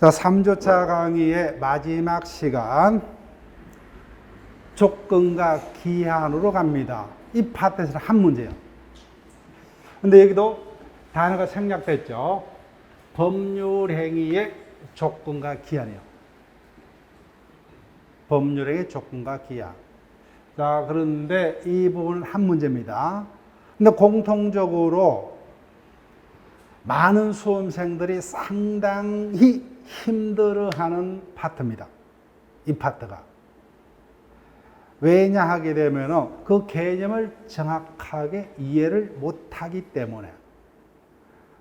자, 3조차 강의의 마지막 시간, 조건과 기한으로 갑니다. 이 파트에서는 한 문제예요. 근데 여기도 단어가 생략됐죠. 법률행위의 조건과 기한이요. 법률행위의 조건과 기한. 자, 그런데 이 부분은 한 문제입니다. 근데 공통적으로 많은 수험생들이 상당히 힘들어하는 파트입니다. 이 파트가. 왜냐 하게 되면 그 개념을 정확하게 이해를 못하기 때문에.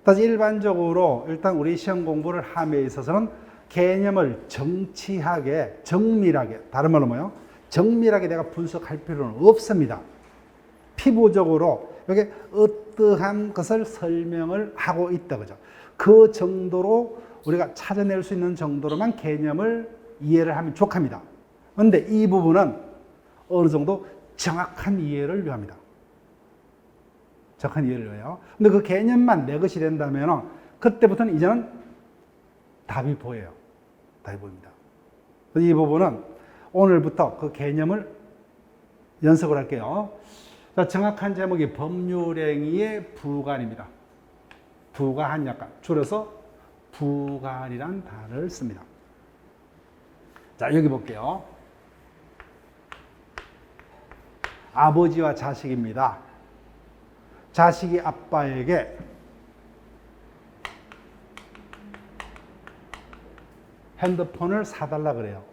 다시 일반적으로 일단 우리 시험 공부를 함에 있어서는 개념을 정치하게, 정밀하게, 다른 말로 뭐요? 정밀하게 내가 분석할 필요는 없습니다. 피부적으로 여기 어떠한 것을 설명을 하고 있다, 그죠? 그 정도로 우리가 찾아낼 수 있는 정도로만 개념을 이해를 하면 족합니다. 그런데 이 부분은 어느 정도 정확한 이해를 요합니다. 정확한 이해를 요해요. 근데 그 개념만 내 것이 된다면 그때부터는 이제는 답이 보여요. 답이 보입니다. 이 부분은 오늘부터 그 개념을 연습을 할게요. 자, 정확한 제목이 법률행위의 부관입니다. 부관 약간 줄여서 부관이란 단어를 씁니다. 자, 여기 볼게요. 아버지와 자식입니다. 자식이 아빠에게 핸드폰을 사달라 그래요.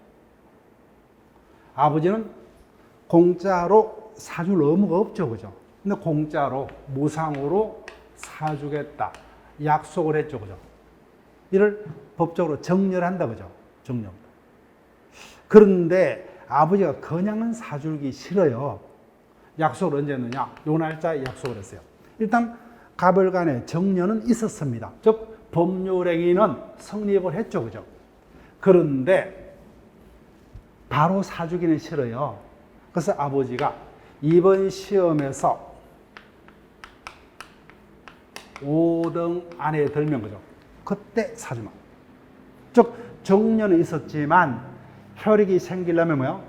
아버지는 공짜로 사줄 의무가 없죠, 그죠? 근데 공짜로, 무상으로 사주겠다. 약속을 했죠, 그죠? 이를 법적으로 정렬한다, 그죠? 정렬. 그런데 아버지가 그냥은 사주기 싫어요. 약속을 언제 했느냐? 요 날짜에 약속을 했어요. 일단 가벌간에 정년은 있었습니다. 즉 법률행위는 성립을 했죠, 그죠? 그런데 바로 사주기는 싫어요. 그래서 아버지가 이번 시험에서 5등 안에 들면, 그죠? 그때 사주마. 즉 정년은 있었지만 혈액이 생기려면 뭐요?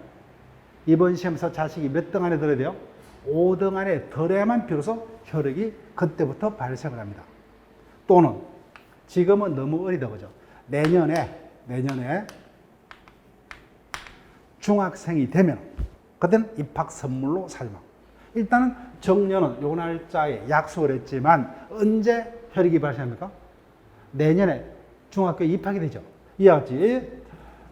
이번 시험에서 자식이 몇 등 안에 들어야 돼요? 5등 안에 들어야만 비로소 혈액이 그때부터 발생을 합니다. 또는 지금은 너무 어리다, 그죠? 내년에 중학생이 되면 그때는 입학 선물로 사주마. 일단은 정년은 요 날짜에 약속을 했지만 언제 혈액이 발생합니까? 내년에 중학교에 입학이 되죠. 이와 같이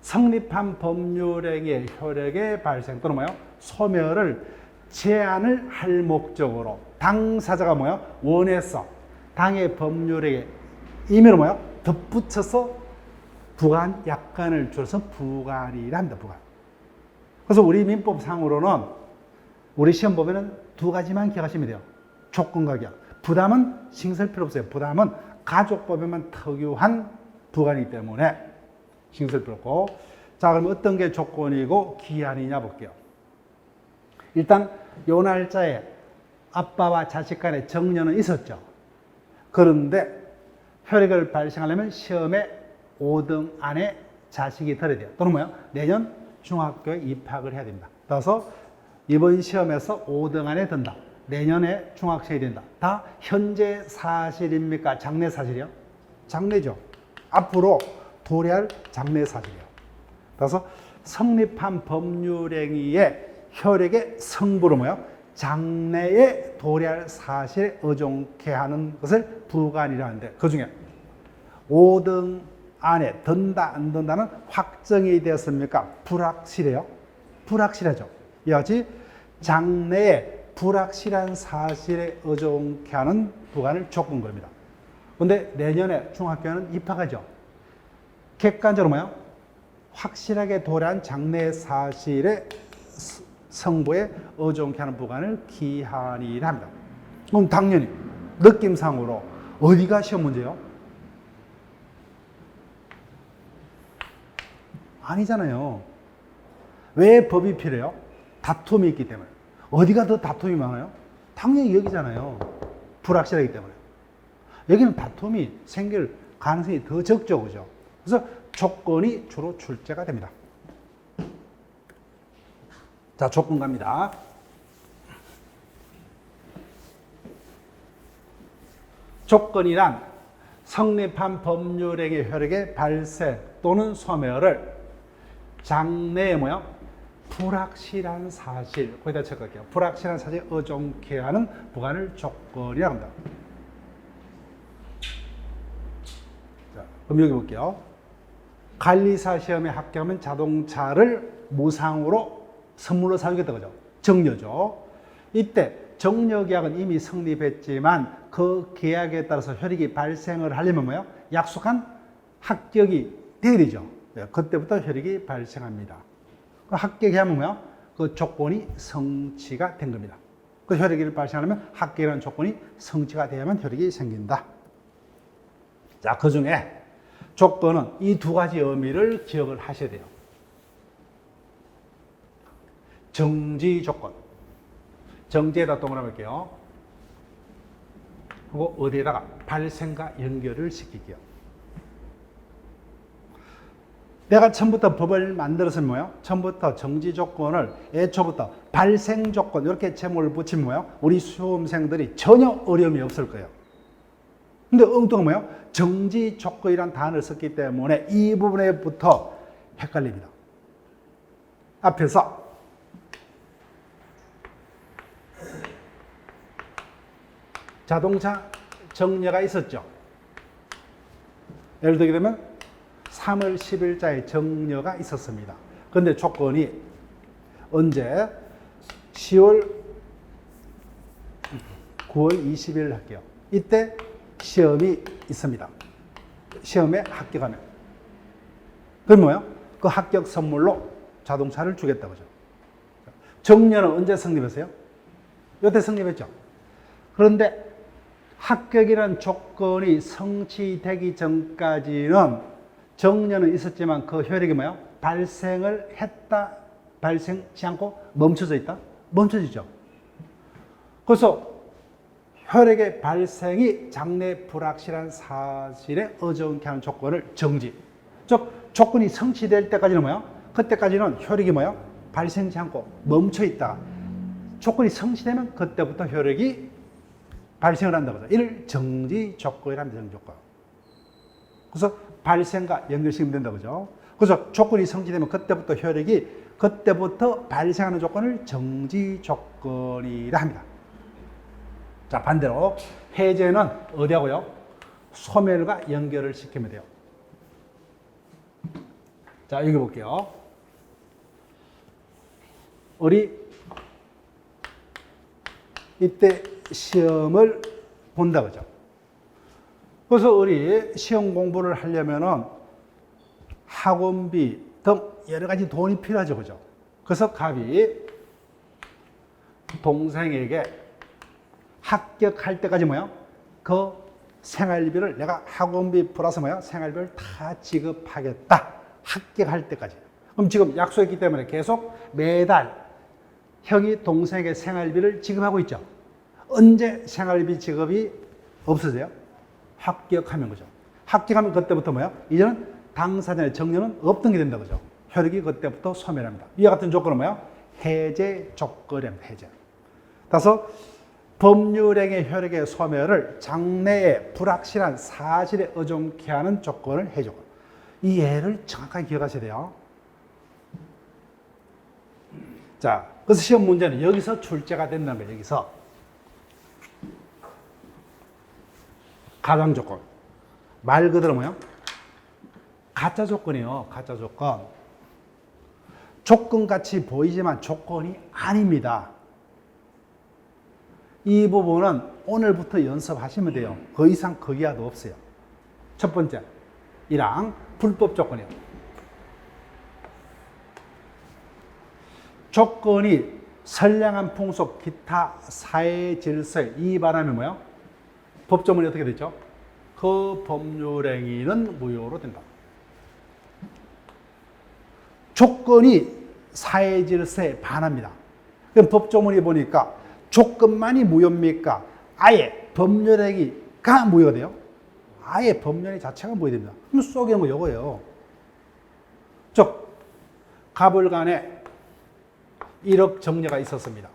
성립한 법률행위의 혈액의 발생 또는 뭐요? 소멸을 제한을 할 목적으로 당사자가 뭐요? 원해서 당의 법률행위에 임의로 뭐요? 덧붙여서 부관, 약관을 줄여서 부관이라 합니다. 부관. 그래서 우리 민법상으로는 우리 시험 보면은 두 가지만 기억하시면 돼요. 조건과 기한. 부담은 신경 쓸 필요 없어요. 부담은 가족법에만 특유한 부관이기 때문에 신경 쓸 필요 없고. 자, 그럼 어떤 게 조건이고 기한이냐 볼게요. 일단 요 날짜에 아빠와 자식 간의 정년은 있었죠. 그런데 혈액을 발생하려면 시험에 5등 안에 자식이 들어야 돼요. 또는 뭐요? 내년 중학교에 입학을 해야 됩니다. 따라서 이번 시험에서 5등 안에 든다. 내년에 중학생이 된다. 다 현재 사실입니까? 장래 사실이요? 장래죠. 앞으로 도래할 장래 사실이에요. 따라서 성립한 법률행위의 혈액의 성부로 뭐요? 장래에 도래할 사실에 의존케 하는 것을 부관이라 하는데 그 중에 5등 안에 든다 안 든다는 확정이 되었습니까? 불확실해요? 불확실하죠. 이와 같이 장래에 불확실한 사실에 의존케 하는 부관을 조건 겁니다. 그런데 내년에 중학교는 입학하죠. 객관적으로 뭐요? 확실하게 도래한 장래 사실의 성부에 의존케 하는 부관을 기한이라 합니다. 그럼 당연히 느낌상으로 어디가 시험 문제예요? 아니잖아요. 왜 법이 필요해요? 다툼이 있기 때문에. 어디가 더 다툼이 많아요? 당연히 여기잖아요. 불확실하기 때문에. 여기는 다툼이 생길 가능성이 더 적죠, 그죠? 그래서 조건이 주로 출제가 됩니다. 자, 조건 갑니다. 조건이란 성립한 법률행위 효력의 발생 또는 소멸을 장래에 뭐야? 불확실한 사실, 거기다 적을게요. 불확실한 사실에 의존케 하는 부관을 조건이라고 합니다. 자, 그럼 여기 볼게요. 관리사 시험에 합격하면 자동차를 무상으로 선물로 사주겠다, 그죠? 정려죠. 이때 정려계약은 이미 성립했지만 그 계약에 따라서 효력이 발생을 하려면 뭐예요? 약속한 합격이 돼야 되죠. 그때부터 효력이 발생합니다. 그 합격이 하면 뭐예요? 그 조건이 성취가 된 겁니다. 그 효력이 발생하려면 합격이라는 조건이 성취가 돼야만 효력이 생긴다. 자, 그 중에 조건은 이 두 가지 의미를 기억을 하셔야 돼요. 정지 조건. 정지에다 동그라미 할게요. 그리고 어디에다가 발생과 연결을 시킬게요. 내가 처음부터 법을 만들어서 뭐예요? 처음부터 정지 조건을 애초부터 발생 조건 이렇게 제목을 붙이면 뭐예요? 우리 수험생들이 전혀 어려움이 없을 거예요. 근데 엉뚱한 뭐예요? 정지 조건이란 단어를 썼기 때문에 이 부분에부터 헷갈립니다. 앞에서 자동차 정려가 있었죠. 예를 들게 되면 3월 10일자에 정려가 있었습니다. 그런데 조건이 언제? 10월 9월 20일 할게요. 이때 시험이 있습니다. 시험에 합격하면. 그럼 뭐예요? 그 합격 선물로 자동차를 주겠다고 하죠. 정려는 언제 성립했어요? 이때 성립했죠. 그런데 합격이라는 조건이 성취되기 전까지는 정려는 있었지만 그 효력이 뭐야? 발생을 했다, 발생치 않고 멈춰져 있다? 멈춰지죠. 그래서 효력의 발생이 장래 불확실한 사실에 의존케 하는 조건을 정지. 즉, 조건이 성취될 때까지는 뭐야? 그때까지는 효력이 뭐야? 발생치 않고 멈춰 있다. 조건이 성취되면 그때부터 효력이 발생을 한다고 하죠. 이를 정지 조건이랍니다. 정지 조건. 그래서 발생과 연결시키면 된다고 하죠. 그래서 조건이 성취되면 그때부터 효력이 그때부터 발생하는 조건을 정지 조건이라 합니다. 자, 반대로 해제는 어디하고요? 소멸과 연결을 시키면 돼요. 자, 여기 볼게요. 우리 이때 시험을 본다고 하죠. 그래서 우리 시험 공부를 하려면은 학원비 등 여러 가지 돈이 필요하죠. 그죠? 그래서 갑이 동생에게 합격할 때까지 뭐야? 그 생활비를 내가 학원비 플러스 뭐야? 생활비를 다 지급하겠다. 합격할 때까지. 그럼 지금 약속했기 때문에 계속 매달 형이 동생에게 생활비를 지급하고 있죠. 언제 생활비 지급이 없어져요? 합격하면 거죠. 합격하면 그때부터 뭐야? 이제는 당사자의 정려는 없던 게 된다 그죠. 효력이 그때부터 소멸합니다. 이와 같은 조건은 뭐야? 해제 조건입니다. 해제. 따라서 법률행위 효력의 소멸을 장래에 불확실한 사실에 의존케 하는 조건을 해줘. 이 예를 정확하게 기억하셔야 돼요. 자, 그래서 시험 문제는 여기서 출제가 된다는 거예요. 여기서. 가장 조건. 말 그대로 뭐야? 가짜 조건이에요. 가짜 조건. 조건같이 보이지만 조건이 아닙니다. 이 부분은 오늘부터 연습하시면 돼요. 그 이상 그 이하도 없어요. 첫 번째, 이랑 불법 조건이에요. 조건이 선량한 풍속, 기타 사회 질서에 위반하면 뭐예요? 법조문이 어떻게 되죠? 그 법률행위는 무효로 된다. 조건이 사회 질서에 반합니다. 그럼 법조문이 보니까 조건만이 무효입니까? 아예 법률행위가 무효가 돼요? 아예 법령의 자체가 뭐야 됩니다. 그럼 속에 있는 거 이거예요. 즉, 갑을간에 1억 정려가 있었습니다.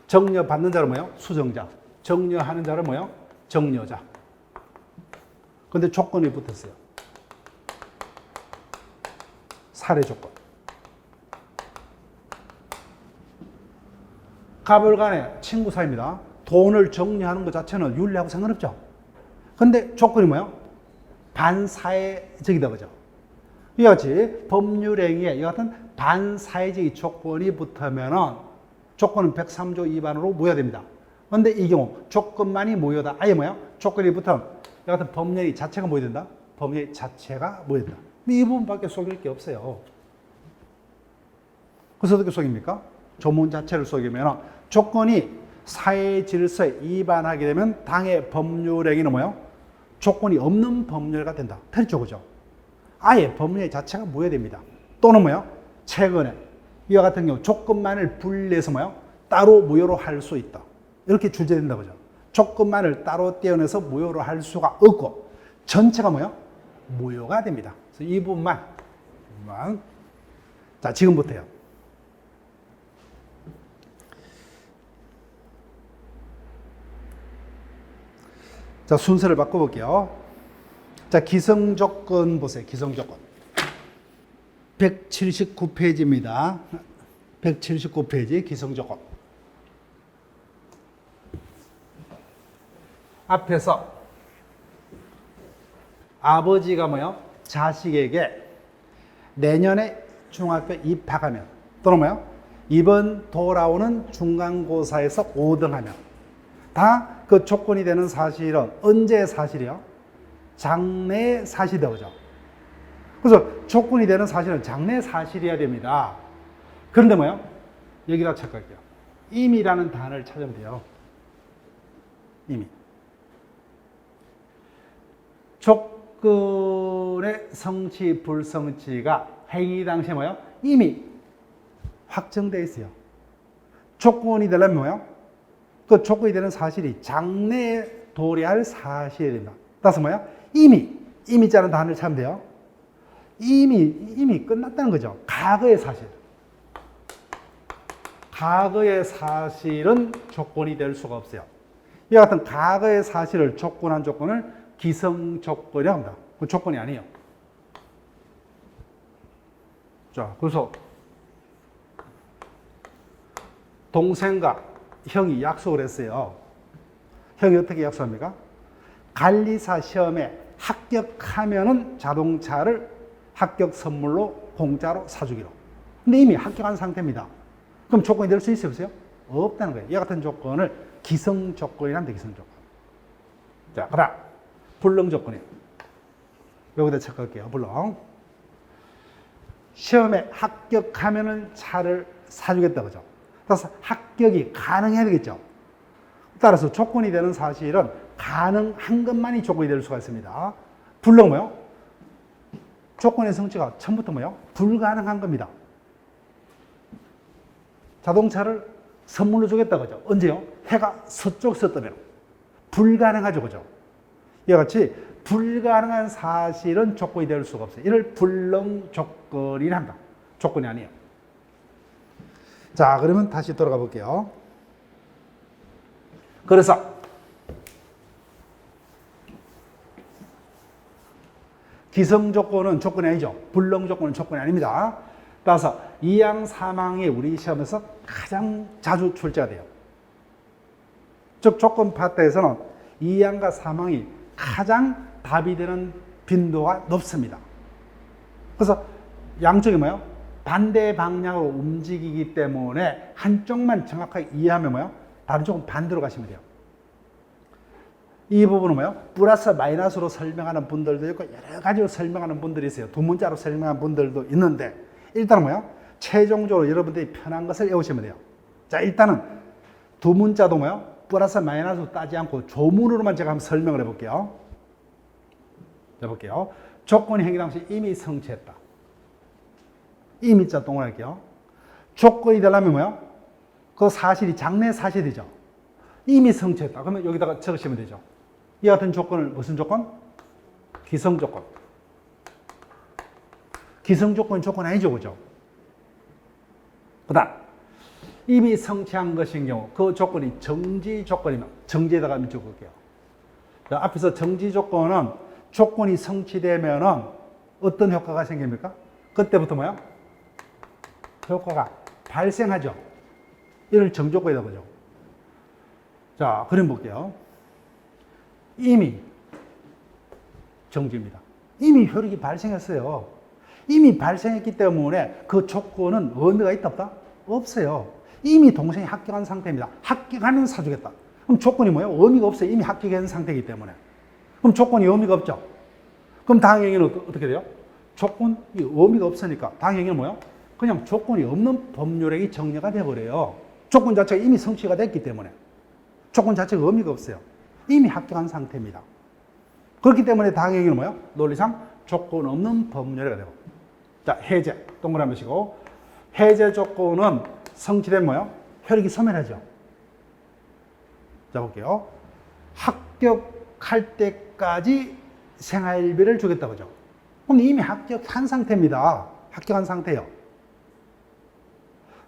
정려 받는 자는 뭐예요? 수정자. 정려하는 자는 뭐예요? 정려자. 근데 조건이 붙었어요. 살해 조건. 갑을간에 친구 사이입니다. 돈을 정려하는 것 자체는 윤리하고 상관없죠. 근데 조건이 뭐예요? 반사회적이다, 그죠? 이와 같이 법률행위에 이 같은 반사회적인 조건이 붙으면은 조건은 103조 위반으로 모여됩니다. 그런데 이 경우 조건만이 모여다. 아예 뭐예요? 조건이 붙으면 이 같은 법령이 자체가 모여된다. 법령이 자체가 모여된다. 이 부분밖에 속일 게 없어요. 그래서 어떻게 속입니까? 조문 자체를 속이면 조건이 사회 질서에 위반하게 되면 당의 법률행위는 뭐예요? 조건이 없는 법률가 된다. 틀리죠, 그죠? 아예 법률 자체가 모여됩니다. 또는 뭐예요? 최근에 이와 같은 경우 조건만을 분리해서 뭐예요? 따로 무효로 할 수 있다. 이렇게 출제된다, 그죠? 조건만을 따로 떼어내서 무효로 할 수가 없고 전체가 뭐예요? 무효가 됩니다. 그래서 이 부분만. 자, 지금부터요. 자, 순서를 바꿔볼게요. 자, 기성조건 보세요. 기성조건. 179페이지입니다. 179페이지 기성조건. 앞에서 아버지가 뭐요? 자식에게 내년에 중학교 입학하면 또는 뭐요? 이번 돌아오는 중간고사에서 5등하면 다 그 조건이 되는 사실은 언제 사실이요? 장래 사실이다, 그죠? 그래서 조건이 되는 사실은 장래 사실이어야 됩니다. 그런데 뭐요? 여기다 체크할게요. 임이라는 단어를 찾으면 돼요. 임이. 조건의 성취, 불성취가 행위 당시에 뭐요? 이미 확정되어 있어요. 조건이 되려면 뭐요? 그 조건이 되는 사실이 장래에 도래할 사실이 된다. 따라서 뭐야? 이미자는 단어를 찾으면 돼요. 이미 끝났다는 거죠. 과거의 사실. 과거의 사실은 조건이 될 수가 없어요. 이와 같은 과거의 사실을 조건한 조건을 기성조건이라고 합니다. 그 조건이 아니에요. 자, 그래서 동생과 형이 약속을 했어요. 형이 어떻게 약속합니까? 관리사 시험에 합격하면은 자동차를 합격 선물로 공짜로 사주기로. 근데 이미 합격한 상태입니다. 그럼 조건이 될 수 있어요, 없어요? 없다는 거예요. 이와 같은 조건을 기성조건이란다, 기성조건. 자, 그 다음, 불능조건이에요. 여기다 체크할게요, 불능. 시험에 합격하면은 차를 사주겠다, 그죠? 따라서 합격이 가능해야 되겠죠. 따라서 조건이 되는 사실은 가능한 것만이 조건이 될 수가 있습니다. 불능 뭐요? 조건의 성취가 처음부터 뭐요? 불가능한 겁니다. 자동차를 선물로 주겠다, 그죠? 언제요? 해가 서쪽에서 뜨면. 불가능하죠, 그죠? 이와 같이 불가능한 사실은 조건이 될 수가 없어요. 이를 불능 조건이라 한다. 조건이 아니에요. 자, 그러면 다시 돌아가 볼게요. 그래서 기성 조건은 조건이 아니죠. 불능 조건은 조건이 아닙니다. 따라서 2양 3항이 우리 시험에서 가장 자주 출제가 돼요. 즉 조건 파트에서는 2항과 3항이 가장 답이 되는 빈도가 높습니다. 그래서 양쪽이 뭐예요? 반대 방향으로 움직이기 때문에 한쪽만 정확하게 이해하면 뭐예요? 다른 쪽은 반대로 가시면 돼요. 이 부분은 뭐예요? 플러스 마이너스로 설명하는 분들도 있고 여러 가지로 설명하는 분들이 있어요. 두 문자로 설명하는 분들도 있는데 일단은 뭐예요? 최종적으로 여러분들이 편한 것을 외우시면 돼요. 자, 일단은 두 문자도 뭐예요? 플러스 마이너스로 따지 않고 조문으로만 제가 한번 설명을 해볼게요. 자, 볼게요. 조건이 행위 당시 이미 성취했다. 이미자 동원할게요. 조건이 되려면 뭐예요? 그 사실이 장래 사실이죠. 이미 성취했다. 그러면 여기다가 적으시면 되죠. 이 같은 조건을 무슨 조건? 기성 조건. 기성 조건 조건 아니죠, 그죠? 그다음 이미 성취한 것인 경우 그 조건이 정지 조건이면 정지에다가 적을게요. 앞에서 정지 조건은 조건이 성취되면은 어떤 효과가 생깁니까? 그때부터 뭐야? 효과가 발생하죠. 이를 정조건이라고 그러죠. 자, 그림 볼게요. 이미 정지입니다. 이미 효력이 발생했어요. 이미 발생했기 때문에 그 조건은 의미가 있다 없다? 없어요. 이미 동생이 합격한 상태입니다. 합격하면 사주겠다. 그럼 조건이 뭐예요? 의미가 없어요. 이미 합격한 상태이기 때문에. 그럼 조건이 의미가 없죠. 그럼 다음 행위는 어떻게 돼요? 조건이 의미가 없으니까 다음 행위는 뭐예요? 그냥 조건이 없는 법률행위 정리가 돼버려요. 조건 자체가 이미 성취가 됐기 때문에. 조건 자체가 의미가 없어요. 이미 합격한 상태입니다. 그렇기 때문에 다음 행위는 뭐예요? 논리상 조건 없는 법률행위가 되고. 자, 해제. 동그라미 시고. 해제 조건은 성취된 뭐예요? 효력이 소멸하죠. 자, 볼게요. 합격할 때까지 생활비를 주겠다, 그죠? 그럼 이미 합격한 상태입니다. 합격한 상태요.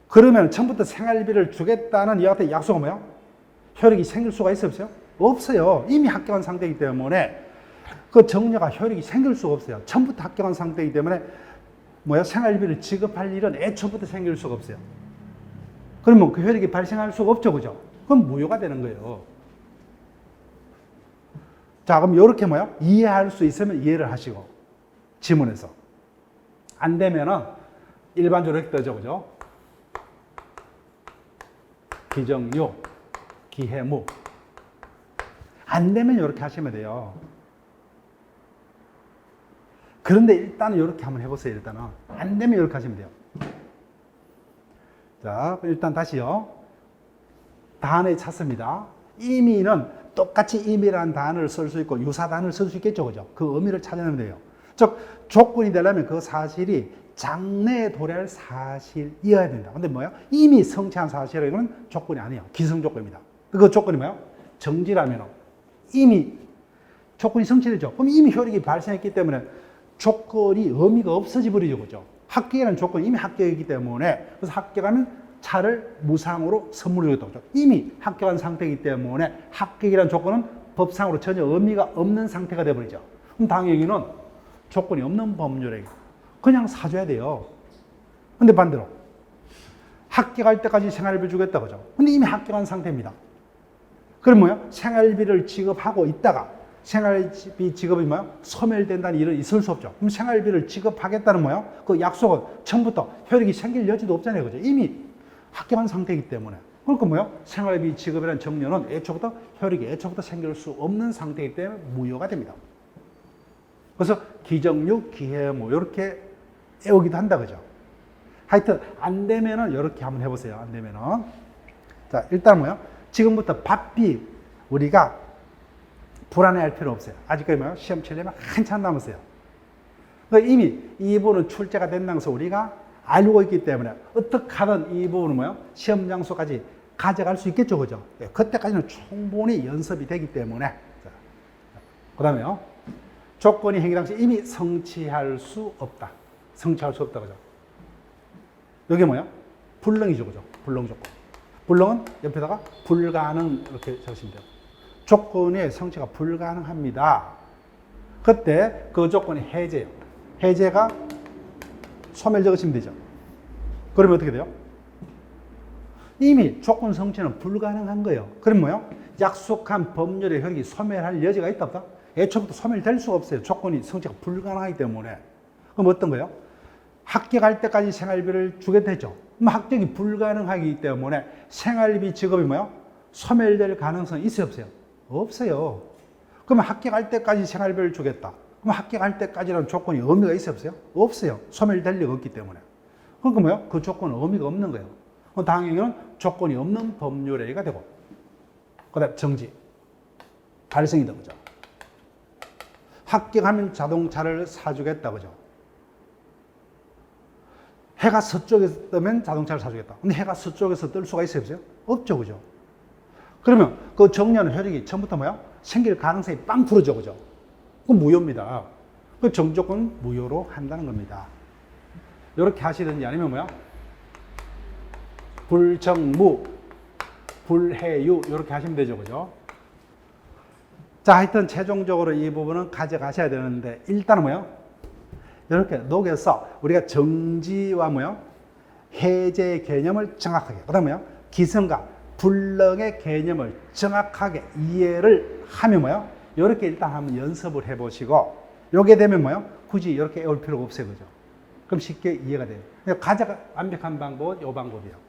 그러면 처음부터 생활비를 주겠다는 이와 약속은 뭐예요? 효력이 생길 수가 있어요, 없어요? 없어요. 이미 합격한 상태이기 때문에 그 정려가 효력이 생길 수가 없어요. 처음부터 합격한 상태이기 때문에 뭐야? 생활비를 지급할 일은 애초부터 생길 수가 없어요. 그러면 그 효력이 발생할 수가 없죠, 그죠? 그럼 무효가 되는 거예요. 자, 그럼 이렇게 뭐야? 이해할 수 있으면 이해를 하시고, 지문에서. 안 되면은 일반적으로 이렇게 떠죠, 그죠? 기정유, 기해무. 안 되면 이렇게 하시면 돼요. 그런데 일단은 이렇게 한번 해보세요, 일단은. 안 되면 이렇게 하시면 돼요. 자, 일단 다시요. 단어에 찾습니다. 이미는 똑같이 이미라는 단어를 쓸 수 있고 유사 단어를 쓸 수 있겠죠, 그죠? 그 의미를 찾아내면 돼요. 즉, 조건이 되려면 그 사실이 장래에 도래할 사실이어야 된다. 근데 뭐야? 이미 성취한 사실은 조건이 아니에요. 기성 조건입니다. 그 조건이 뭐야? 정지라면 이미 조건이 성취되죠. 그럼 이미 효력이 발생했기 때문에 조건이 의미가 없어져 버리죠, 그죠? 합격이라는 조건이 이미 합격이기 때문에 그래서 합격하면 차를 무상으로 선물로 주겠다고 하죠. 이미 합격한 상태이기 때문에 합격이라는 조건은 법상으로 전혀 의미가 없는 상태가 되어버리죠. 그럼 다음 얘기는 조건이 없는 법률에 그냥 사줘야 돼요. 근데 반대로 합격할 때까지 생활비 주겠다 그죠? 근데 이미 합격한 상태입니다. 그럼 뭐야? 생활비를 지급하고 있다가 생활비 지급이 뭐야? 소멸된다는 일은 있을 수 없죠. 그럼 생활비를 지급하겠다는 뭐야? 그 약속은 처음부터 효력이 생길 여지도 없잖아요, 그죠? 이미 합격한 상태이기 때문에. 그러니까 뭐야? 생활비 지급이라는 정려는 애초부터 효력이 애초부터 생길 수 없는 상태이기 때문에 무효가 됩니다. 그래서 기정유, 기해무 이렇게 애우기도 한다, 그죠? 하여튼 안 되면은 이렇게 한번 해보세요. 안 되면은 자 일단 뭐야? 지금부터 바삐 우리가 불안해할 필요 없어요. 아직까지 뭐야? 시험 치려면 한참 남았어요. 그러니까 이미 이 부분은 출제가 된다면서 우리가 알고 있기 때문에 어떻게 하든 이 부분은 뭐야? 시험 장소까지 가져갈 수 있겠죠, 그죠? 그때까지는 충분히 연습이 되기 때문에. 그 다음에요. 조건이 행위 당시 이미 성취할 수 없다. 성취할 수 없다, 그죠? 이게 뭐야? 불능이죠, 그죠? 불능 조건. 불능은 옆에다가 불가능 이렇게 적으시면 돼요. 조건의 성취가 불가능합니다. 그때 그 조건이 해제예요. 해제가 소멸 적으시면 되죠. 그러면 어떻게 돼요? 이미 조건 성취는 불가능한 거예요. 그럼 뭐요? 약속한 법률의 효력이 소멸할 여지가 있다 없다? 애초부터 소멸될 수가 없어요. 조건이 성취가 불가능하기 때문에. 그럼 어떤 거예요? 합격할 때까지 생활비를 주겠다 했죠. 그럼 합격이 불가능하기 때문에 생활비 지급이 뭐예요? 소멸될 가능성이 있어요, 없어요? 없어요. 그러면 합격할 때까지 생활비를 주겠다. 그럼 합격할 때까지라는 조건이 의미가 있어요, 없어요? 없어요. 소멸될 리가 없기 때문에. 그러니까 뭐예요? 그 조건은 의미가 없는 거예요. 그럼 당연히는 조건이 없는 법률행위가 되고, 그 다음에 정지. 발생이다, 그죠? 합격하면 자동차를 사주겠다, 그죠? 해가 서쪽에서 뜨면 자동차를 사주겠다. 근데 해가 서쪽에서 뜰 수가 있어요, 없어요? 없죠, 그죠? 그러면 그 정년 효력이 처음부터 뭐야? 생길 가능성이 빵 풀어져, 그죠? 그건 무효입니다. 그 정조건 무효로 한다는 겁니다. 이렇게 하시든지 아니면 뭐야? 불정무, 불해유 이렇게 하시면 되죠, 그죠? 자, 하여튼 최종적으로 이 부분은 가져가셔야 되는데 일단은 뭐요? 이렇게 녹여서 우리가 정지와 뭐요? 해제의 개념을 정확하게, 그 다음에 뭐요? 기성과 불능의 개념을 정확하게 이해를 하면 뭐요? 이렇게 일단 한번 연습을 해보시고 요게 되면 뭐요? 굳이 이렇게 외울 필요가 없어요, 그죠? 그럼 쉽게 이해가 돼요. 가장 완벽한 방법은 이 방법이에요.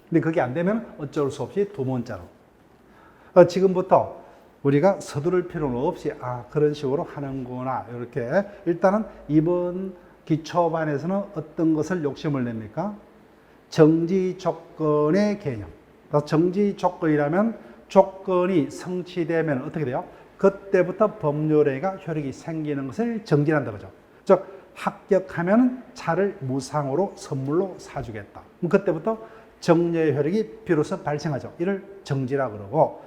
근데 그게 안 되면 어쩔 수 없이 두 번째로. 지금부터 우리가 서두를 필요는 없이 그런 식으로 하는구나. 이렇게 일단은 이번 기초반에서는 어떤 것을 욕심을 냅니까? 정지 조건의 개념. 정지 조건이라면 조건이 성취되면 어떻게 돼요? 그때부터 법률행위가 효력이 생기는 것을 정지한다, 그죠? 즉 합격하면 차를 무상으로 선물로 사주겠다. 그때부터 정려의 효력이 비로소 발생하죠. 이를 정지라 그러고,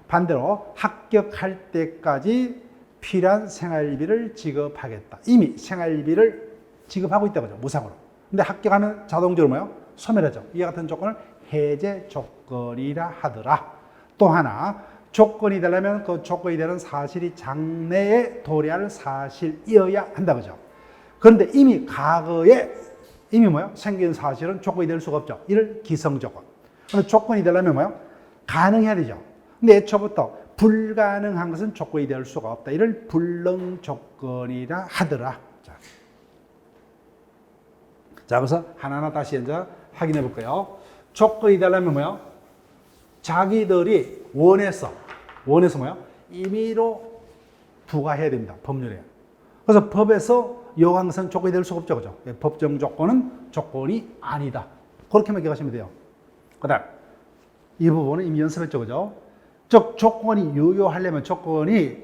반대로 합격할 때까지 필요한 생활비를 지급하겠다. 이미 생활비를 지급하고 있다, 그죠? 무상으로. 근데 합격하면 자동적으로 뭐요? 소멸하죠. 이와 같은 조건을 해제 조건이라 하더라. 또 하나, 조건이 되려면 그 조건이 되는 사실이 장래에 도래할 사실이어야 한다, 그죠? 그런데 이미 과거에 이미 뭐요? 생긴 사실은 조건이 될 수가 없죠. 이를 기성조건. 그런데 조건이 되려면 뭐요? 가능해야 되죠. 근데 애초부터 불가능한 것은 조건이 될 수가 없다. 이를 불능조건이라 하더라. 자, 그래서 하나하나 다시 이제 확인해 볼까요? 조건이 되려면 뭐요? 자기들이 원해서 뭐요? 임의로 부과해야 됩니다. 법률에. 그래서 법에서 요구한 것은 조건이 될 수가 없죠, 그죠? 법정 조건은 조건이 아니다. 그렇게만 기억하시면 돼요. 그 다음, 이 부분은 이미 연습했죠, 그죠? 즉, 조건이 유효하려면 조건이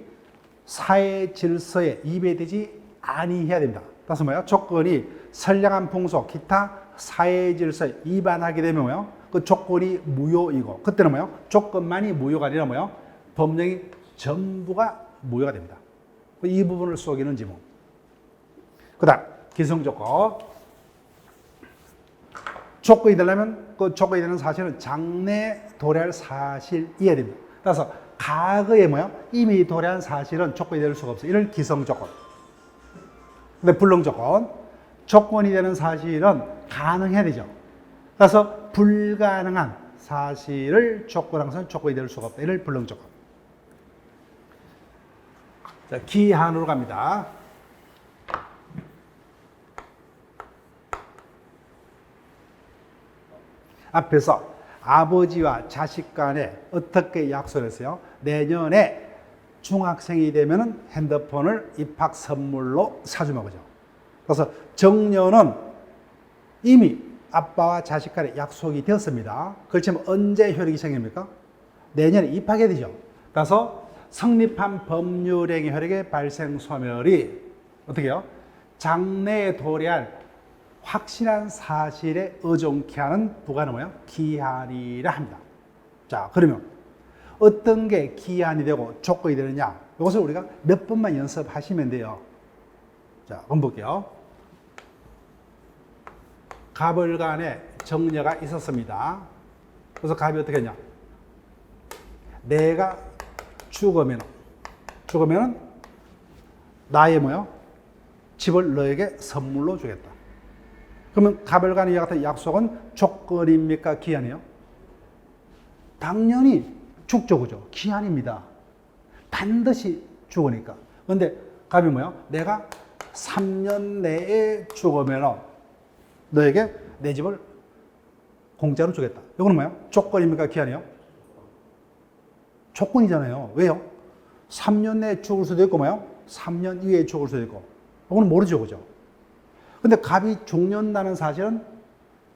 사회 질서에 위배되지 아니해야 됩니다. 따라서 뭐야? 조건이 선량한 풍속, 기타 사회 질서에 위반하게 되면 뭐요? 그 조건이 무효이고, 그때는 뭐요? 조건만이 무효가 아니라 뭐요? 법령이 전부가 무효가 됩니다. 이 부분을 속이는 지문. 그 다음, 기성조건. 조건이 되려면 그 조건이 되는 사실은 장래 도래할 사실이어야 됩니다. 따라서 과거에 뭐요? 이미 도래한 사실은 조건이 될 수가 없어요. 이를 기성조건. 근데 불능조건. 조건이 되는 사실은 가능해야 되죠. 따라서 불가능한 사실을 조건한 것은 조건이 될 수가 없다. 이를 불능조건. 자, 기한으로 갑니다. 앞에서 아버지와 자식 간에 어떻게 약속을 했어요? 내년에 중학생이 되면 핸드폰을 입학 선물로 사주면 그죠? 그래서 정년은 이미 아빠와 자식 간에 약속이 되었습니다. 그렇지만 언제 효력이 생깁니까? 내년에 입학해야 되죠. 그래서 성립한 법률행위 효력의 발생 소멸이 어떻게 해요? 장래에 도래할 확실한 사실에 의존케 하는 부가는 뭐예요? 기한이라 합니다. 자, 그러면 어떤 게 기한이 되고 조건이 되느냐? 이것을 우리가 몇 번만 연습하시면 돼요. 자, 그럼 볼게요. 갑을간에 정려가 있었습니다. 그래서 갑이 어떻게 했냐? 내가 죽으면 나의 뭐요? 집을 너에게 선물로 주겠다. 그러면 갑을간의 이와 같은 약속은 조건입니까? 기한이요? 당연히 죽죠, 그죠? 기한입니다. 반드시 죽으니까. 그런데 갑이 뭐요? 내가 3년 내에 죽으면 너에게 내 집을 공짜로 주겠다. 이거는 뭐예요? 조건입니까? 기한이요? 조건이잖아요. 왜요? 3년 내에 죽을 수도 있고 뭐예요? 3년 이후에 죽을 수도 있고. 이거는 모르죠, 그죠? 근데 갑이 죽는다는 사실은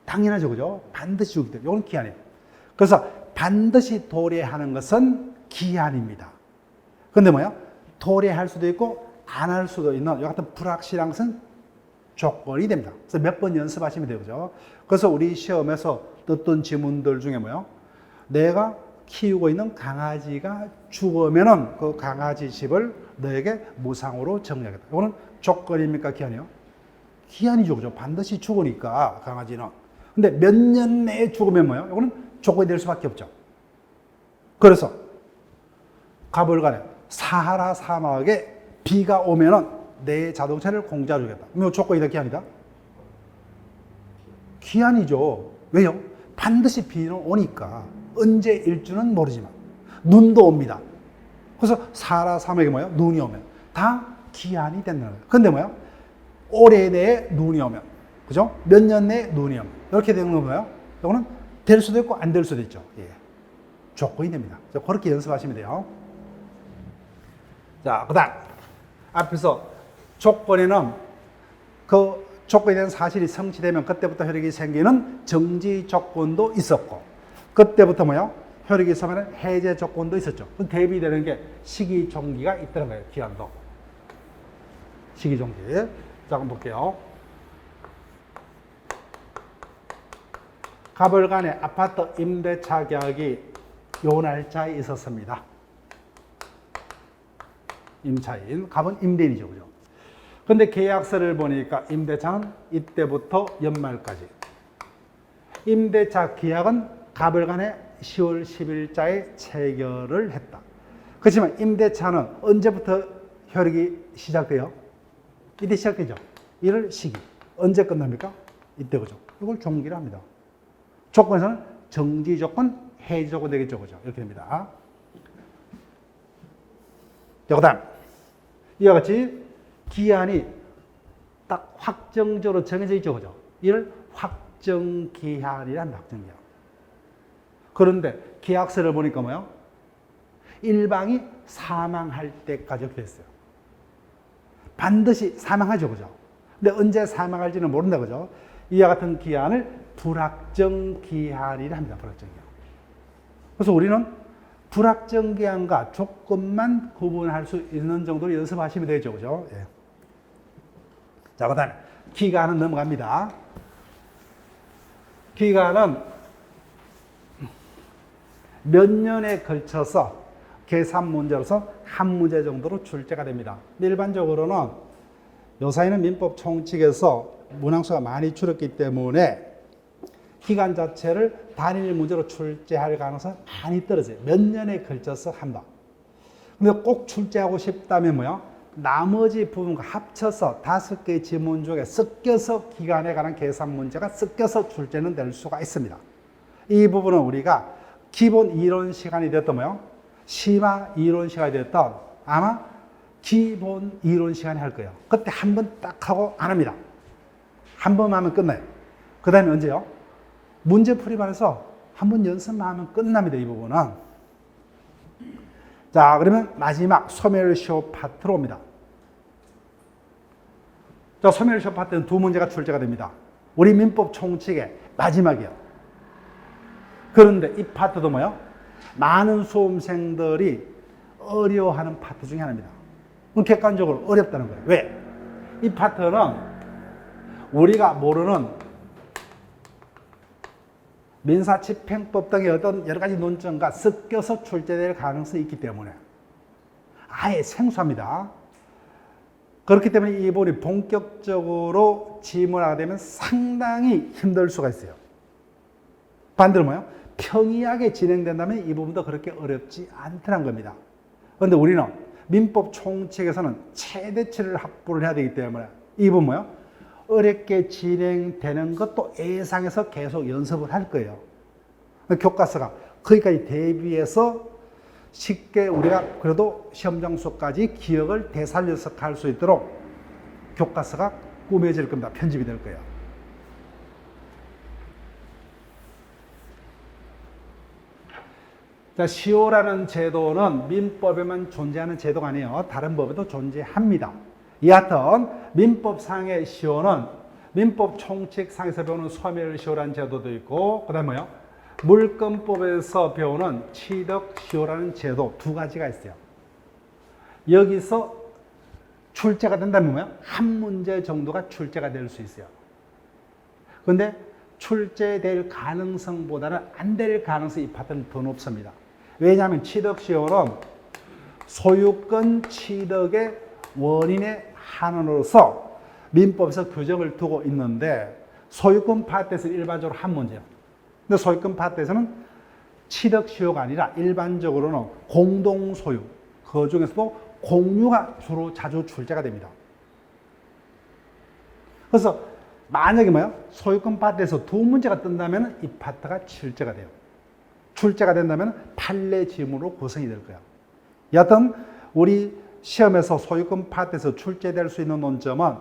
당연하죠, 그죠? 반드시 죽기 때문에. 이건 기한이에요. 그래서 반드시 도래하는 것은 기한입니다. 근데 뭐예요? 도래할 수도 있고 안 할 수도 있는 이 같은 불확실한 것은 조건이 됩니다. 그래서 몇 번 연습하시면 돼요, 그죠? 그래서 우리 시험에서 떴던 지문들 중에 뭐예요? 내가 키우고 있는 강아지가 죽으면은 그 강아지 집을 너에게 무상으로 정리하겠다. 이거는 조건입니까? 기한이요? 기한이죠. 그죠? 반드시 죽으니까 강아지는. 근데 몇 년 내에 죽으면 뭐예요? 이거는 조건이 될 수밖에 없죠. 그래서 가불간에 사하라 사막에 비가 오면은 내 자동차를 공짜로 주겠다. 뭐 조건이다, 기한이다? 기한이죠. 왜요? 반드시 비는 오니까 언제 일주는 모르지만 눈도 옵니다. 그래서 사하라 사막에 뭐예요? 눈이 오면 다 기한이 된다는 거예요. 근데 뭐예요? 올해 내에 눈이 오면, 그죠? 몇 년 내에 눈이 오면 이렇게 되는 거예요. 이거는 될 수도 있고 안 될 수도 있죠. 예. 조건이 됩니다. 그렇게 연습하시면 돼요. 자, 그 다음 앞에서 조건에는 그 조건에 대한 사실이 성취되면 그때부터 혈액이 생기는 정지 조건도 있었고, 그때부터 뭐요? 혈액이 있으면 해제 조건도 있었죠. 그 대비되는 게 식이종기가 있다는 거예요. 기한도. 식이종기. 자, 한번 볼게요. 가불간에 아파트 임대차 계약이 요 날짜에 있었습니다. 임차인, 갑은 임대인이죠. 그죠? 근데 계약서를 보니까 임대차는 이때부터 연말까지. 임대차 계약은 가불간에 10월 10일자에 체결을 했다. 그렇지만 임대차는 언제부터 효력이 시작돼요? 이때 시작되죠. 1월 시기. 언제 끝납니까? 이때, 그죠? 이걸 종기를 합니다. 조건에서는 정지 조건, 해지 조건 되겠죠. 그죠? 이렇게 됩니다. 자, 그 다음. 이와 같이 기한이 딱 확정적으로 정해져 있죠. 그죠? 이를 확정기한이라 합니다. 확정기한. 그런데 계약서를 보니까 뭐요? 일방이 사망할 때까지 이렇게 됐어요. 반드시 사망하죠. 그죠? 근데 언제 사망할지는 모른다. 그죠? 이와 같은 기한을 불확정기한이라 합니다. 불확정기한. 그래서 우리는 불확정기한과 조건만 구분할 수 있는 정도로 연습하시면 되죠. 그죠? 예. 자, 그 다음에 기간은 넘어갑니다. 기간은 몇 년에 걸쳐서 계산 문제로서 한 문제 정도로 출제가 됩니다. 일반적으로는 요사이는 민법 총칙에서 문항수가 많이 줄었기 때문에 기간 자체를 단일 문제로 출제할 가능성이 많이 떨어져요. 몇 년에 걸쳐서 한다. 근데 꼭 출제하고 싶다면 뭐요? 나머지 부분과 합쳐서 5개의 지문 중에 섞여서 기간에 관한 계산 문제가 섞여서 출제는 될 수가 있습니다. 이 부분은 우리가 기본 이론 시간이 됐던 뭐요? 심화 이론 시간이 됐던 아마 기본 이론 시간에 할 거예요. 그때 한 번 딱 하고 안 합니다. 한 번 하면 끝나요. 그 다음에 언제요? 문제풀이만 해서 한 번 연습만 하면 끝납니다. 이 부분은. 자, 그러면 마지막 소멸시효 파트로 옵니다. 자, 소멸시효 파트는 두 문제가 출제가 됩니다. 우리 민법 총칙의 마지막이에요. 그런데 이 파트도 뭐예요? 많은 수험생들이 어려워하는 파트 중에 하나입니다. 객관적으로 어렵다는 거예요. 왜? 이 파트는 우리가 모르는 민사집행법 등의 어떤 여러 가지 논점과 섞여서 출제될 가능성이 있기 때문에 아예 생소합니다. 그렇기 때문에 이 부분이 본격적으로 지문화가 되면 상당히 힘들 수가 있어요. 반대로 뭐예요? 평이하게 진행된다면 이 부분도 그렇게 어렵지 않다는 겁니다. 그런데 우리는 민법 총칙에서는 최대치를 확보를 해야 되기 때문에 이 부분 뭐예요? 어렵게 진행되는 것도 예상해서 계속 연습을 할 거예요. 교과서가 거기까지 대비해서 쉽게 우리가 그래도 시험 장소까지 기억을 되살려서 갈 수 있도록 교과서가 꾸며질 겁니다. 편집이 될 거예요. 자, 시효라는 제도는 민법에만 존재하는 제도가 아니에요. 다른 법에도 존재합니다. 여하튼 민법상의 시효는 민법 총칙상에서 배우는 소멸시효라는 제도도 있고 그 다음에 뭐요? 물권법에서 배우는 취득시효라는 제도 두 가지가 있어요. 여기서 출제가 된다면 뭐요? 한 문제 정도가 출제가 될 수 있어요. 그런데 출제될 가능성보다는 안 될 가능성이 이 파트는 더 높습니다. 왜냐하면 취득시효는 소유권 취득의 원인의 한원으로서 민법에서 규정을 두고 있는데 소유권 파트에서는 일반적으로 한 문제예요. 근데 소유권 파트에서는 취득시효가 아니라 일반적으로는 공동소유, 그 중에서도 공유가 주로 자주 출제가 됩니다. 그래서 만약에 소유권 파트에서 두 문제가 뜬다면 이 파트가 출제가 돼요. 출제가 된다면 판례 지문으로 구성이 될 거예요. 여하튼 우리 시험에서 소유권 파트에서 출제될 수 있는 논점은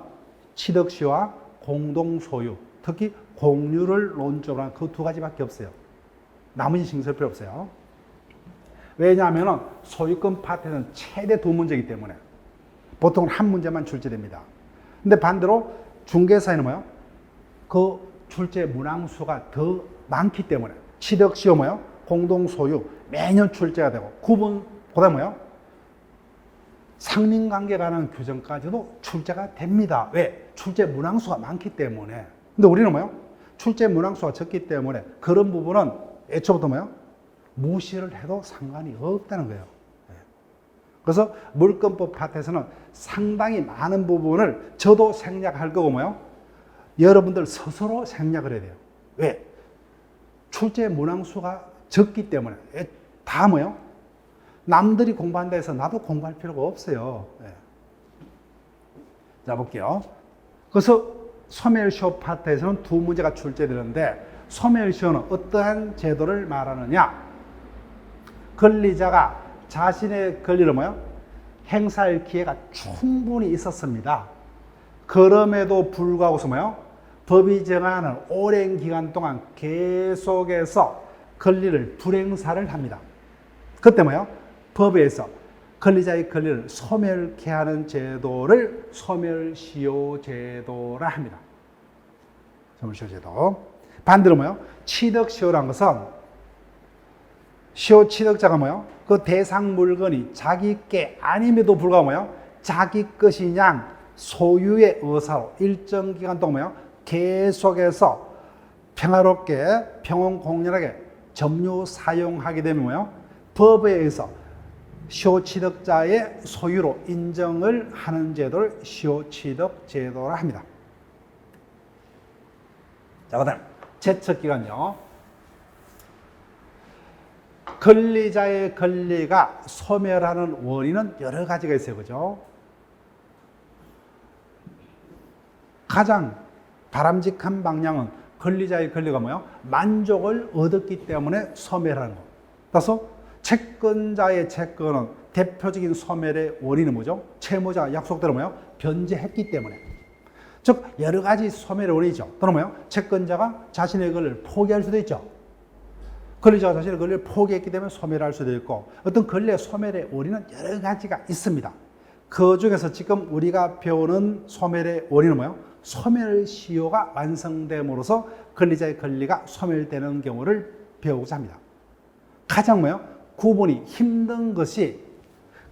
취득시효와 공동소유, 특히 공유를 논점으로 한 그 두 가지밖에 없어요. 나머지 신경 쓸 필요 없어요. 왜냐하면 소유권 파트는 최대 두 문제이기 때문에 보통은 한 문제만 출제됩니다. 근데 반대로 중개사에는 그 출제 문항수가 더 많기 때문에 취득시효 공동소유 매년 출제가 되고 구분보다 상린관계에 관한 규정까지도 출제가 됩니다. 왜? 출제 문항수가 많기 때문에. 근데 우리는 출제 문항수가 적기 때문에 그런 부분은 애초부터 무시를 해도 상관이 없다는 거예요. 그래서 물권법 파트에서는 상당히 많은 부분을 저도 생략할 거고 여러분들 스스로 생략을 해야 돼요. 왜? 출제 문항수가 적기 때문에. 다 남들이 공부한다 해서 나도 공부할 필요가 없어요. 자, 볼게요. 그래서 소멸시효 파트에서는 두 문제가 출제되는데 소멸시효는 어떠한 제도를 말하느냐? 권리자가 자신의 권리를 행사할 기회가 충분히 있었습니다. 그럼에도 불구하고서 법이 정하는 오랜 기간 동안 계속해서 권리를 불행사를 합니다. 그때 법에서 권리자의 권리를 소멸케 하는 제도를 소멸시효 제도라 합니다. 소멸시효 제도. 반대로 취득시효라는 것은 시효 취득자가 그 대상 물건이 자기 게 아님에도 불구하고 자기 것인 양 소유의 의사로 일정 기간 동안 계속해서 평화롭게 평온공연하게 점유 사용하게 되면 법에 의해서 시효 취득자의 소유로 인정을 하는 제도를 시효 취득 제도라 합니다. 자, 그다음 제척기간요. 권리자의 권리가 소멸하는 원인은 여러 가지가 있어요. 그죠? 가장 바람직한 방향은 권리자의 권리가 만족을 얻었기 때문에 소멸하는 것. 따라서 채권자의 채권은 대표적인 소멸의 원인은 뭐죠? 채무자가 약속대로 변제했기 때문에. 즉 여러 가지 소멸의 원인이죠. 또는 채권자가 자신의 권리를 포기할 수도 있죠. 권리자가 자신의 권리를 포기했기 때문에 소멸할 수도 있고 어떤 권리의 소멸의 원인은 여러 가지가 있습니다. 그 중에서 지금 우리가 배우는 소멸의 원인은 소멸시효가 완성됨으로써 권리자의 권리가 소멸되는 경우를 배우고자 합니다. 가장 구분이 힘든 것이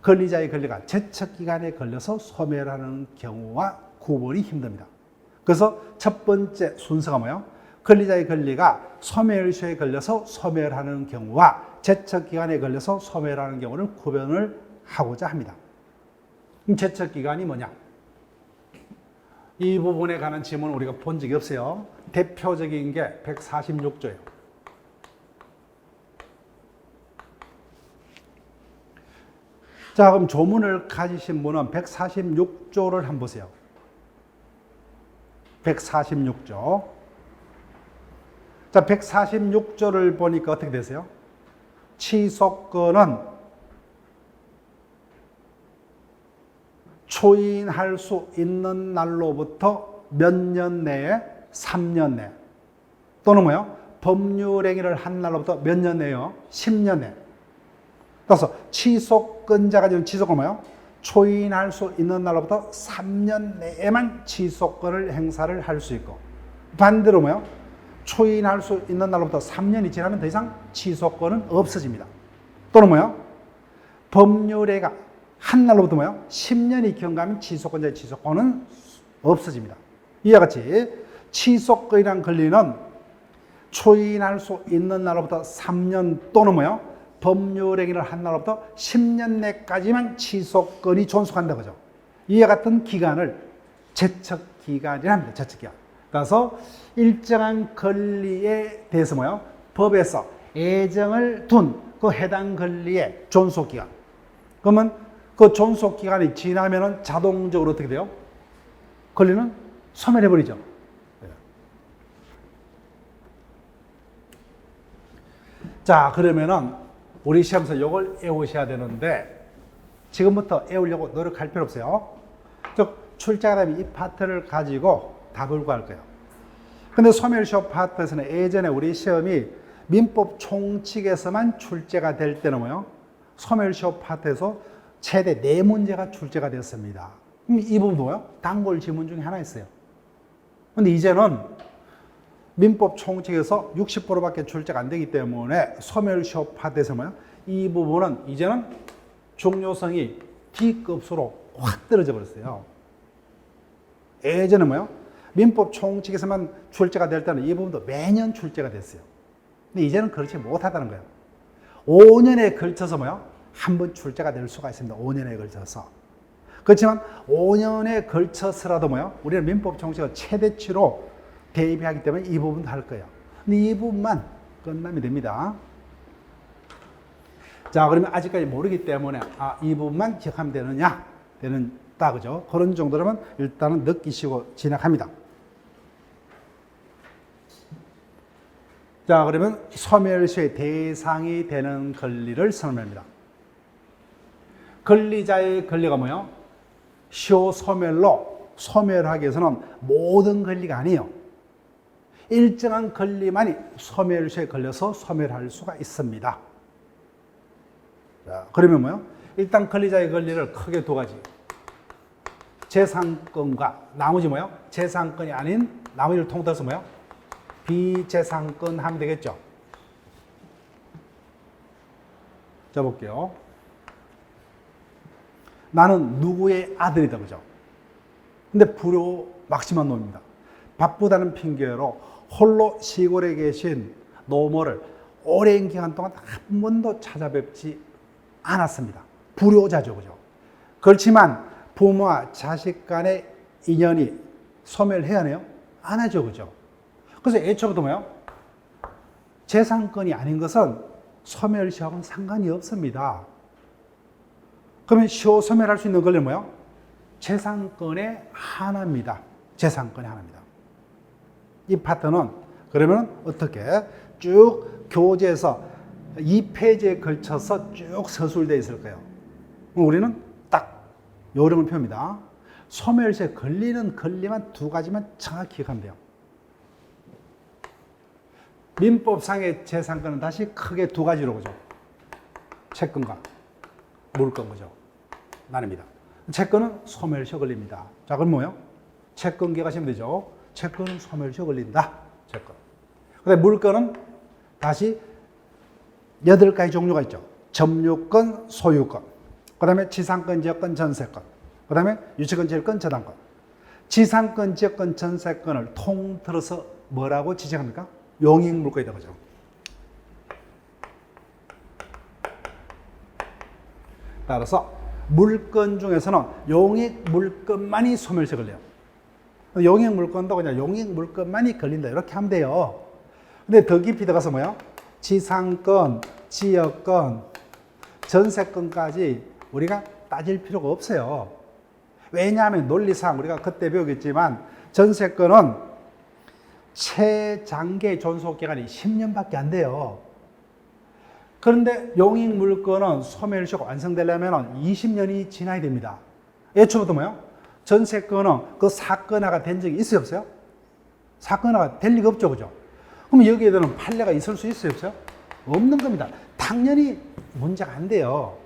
권리자의 권리가 제척기간에 걸려서 소멸하는 경우와 구분이 힘듭니다. 그래서 첫 번째 순서가 권리자의 권리가 소멸시효에 걸려서 소멸하는 경우와 제척기간에 걸려서 소멸하는 경우를 구분을 하고자 합니다. 그럼 제척기간이 뭐냐? 이 부분에 관한 질문을 우리가 본 적이 없어요. 대표적인 게 146조예요. 자, 그럼 조문을 가지신 분은 146조를 한번 보세요. 146조. 자, 146조를 보니까 어떻게 되세요? 취소권은 초인할 수 있는 날로부터 몇 년 내에 3년 내 또는 법률행위를 한 날로부터 몇 년 내요? 10년 내. 따라서 취소권자가 지금 취소권은 초인할 수 있는 날로부터 3년 내에만 취소권을 행사를 할 수 있고 반대로 초인할 수 있는 날로부터 3년이 지나면 더 이상 취소권은 없어집니다. 또는 법률행위가 한 날로부터 10년이 경과하면 취소권자의 취소권은 없어집니다. 이와 같이 취소권이라는 권리는 초인할 수 있는 날로부터 3년 또는 법률행위를 한 날로부터 10년 내까지만 취소권이 존속한다 그죠. 이와 같은 기간을 제척기간이라 합니다. 제척기간. 따라서 일정한 권리에 대해서 뭐요? 법에서 애정을 둔 그 해당 권리의 존속기간. 그러면 그 존속기간이 지나면은 자동적으로 어떻게 돼요? 권리는 소멸해버리죠. 자, 그러면은 우리 시험에서 이걸 외우셔야 되는데 지금부터 외우려고 노력할 필요 없어요. 즉, 출제자람이 이 파트를 가지고 답을 구할 거예요. 근데 소멸시효 파트에서는 예전에 우리 시험이 민법 총칙에서만 출제가 될 때는 뭐예요? 소멸시효 파트에서 최대 4문제가 출제가 되었습니다. 이 부분도 뭐예요? 단골 지문 중에 하나 있어요. 근데 이제는 민법 총칙에서 60%밖에 출제가 안 되기 때문에 소멸시효 파트에서 뭐예요? 이 부분은 이제는 중요성이 D급수로 확 떨어져 버렸어요. 예전에 뭐예요? 민법 총칙에서만 출제가 될 때는 이 부분도 매년 출제가 됐어요. 근데 이제는 그렇지 못하다는 거예요. 5년에 걸쳐서 뭐예요? 한 번 출제가 될 수가 있습니다. 5년에 걸쳐서. 그렇지만 5년에 걸쳐서라도 뭐예요? 우리는 민법 총칙을 최대치로 대입하기 때문에 이 부분도 할 거예요. 근데 이 부분만 끝나면 됩니다. 자, 그러면 아직까지 모르기 때문에 이 부분만 기억하면 되는다, 그죠? 그런 정도라면 일단은 느끼시고 진행합니다. 자, 그러면 소멸시효의 대상이 되는 권리를 선언합니다. 권리자의 권리가 뭐예요? 시효 소멸로 소멸하기 위해서는 모든 권리가 아니에요. 일정한 권리만이 소멸시효에 걸려서 소멸할 수가 있습니다. 자, 그러면 뭐예요? 일단 권리자의 권리를 크게 두 가지. 재산권과 나머지 뭐예요? 재산권이 아닌 나머지를 통틀어서 뭐예요? 비재산권 하면 되겠죠. 자, 볼게요. 나는 누구의 아들이다, 그죠? 근데 불효 막심한 놈입니다. 바쁘다는 핑계로 홀로 시골에 계신 노모를 오랜 기간 동안 한 번도 찾아뵙지 않았습니다. 불효자죠, 그죠? 그렇지만 부모와 자식 간의 인연이 소멸해야 하네요? 안 하죠, 그죠? 그래서 애초부터 뭐예요? 재산권이 아닌 것은 소멸시효하고는 상관이 없습니다. 그러면 시효 소멸할 수 있는 권리는 뭐예요? 재산권의 하나입니다. 재산권의 하나입니다. 이 파트는 그러면 어떻게 쭉 교재에서 2페이지에 걸쳐서 쭉 서술되어 있을 거예요. 우리는 딱 요령을 펴니다. 소멸시효에 걸리는 권리만 두 가지만 정확히 기억하면 돼요. 민법상의 재산권은 다시 크게 두 가지로 그죠? 채권과 물권 그죠? 나뉩니다. 채권은 소멸시효 걸립니다. 자, 그럼 뭐예요? 채권 기억하시면 되죠? 채권은 소멸시효 걸린다. 채권. 그다음에 물권은 다시 8가지 종류가 있죠. 점유권, 소유권. 그다음에 지상권, 지역권, 전세권. 그다음에 유치권, 지역권, 저당권. 지상권, 지역권, 전세권을 통틀어서 뭐라고 지정합니까? 용익물권이다, 그죠? 따라서 물권 중에서는 용익물권만이 소멸시효 걸려요. 용익물권도 그냥 용익물권만이 걸린다 이렇게 하면 돼요. 근데 더 깊이 들어가서 뭐예요? 지상권, 지역권, 전세권까지 우리가 따질 필요가 없어요. 왜냐하면 논리상 우리가 그때 배우겠지만 전세권은 최장기 존속기간이 10년밖에 안 돼요. 그런데 용익물권은 소멸시효가 완성되려면 20년이 지나야 됩니다. 애초부터 뭐예요? 전세권은 그 사건화가 된 적이 있어요, 없어요? 사건화가 될 리가 없죠, 그죠? 그럼 여기에는 판례가 있을 수 있어요, 없어요? 없는 겁니다. 당연히 문제가 안 돼요.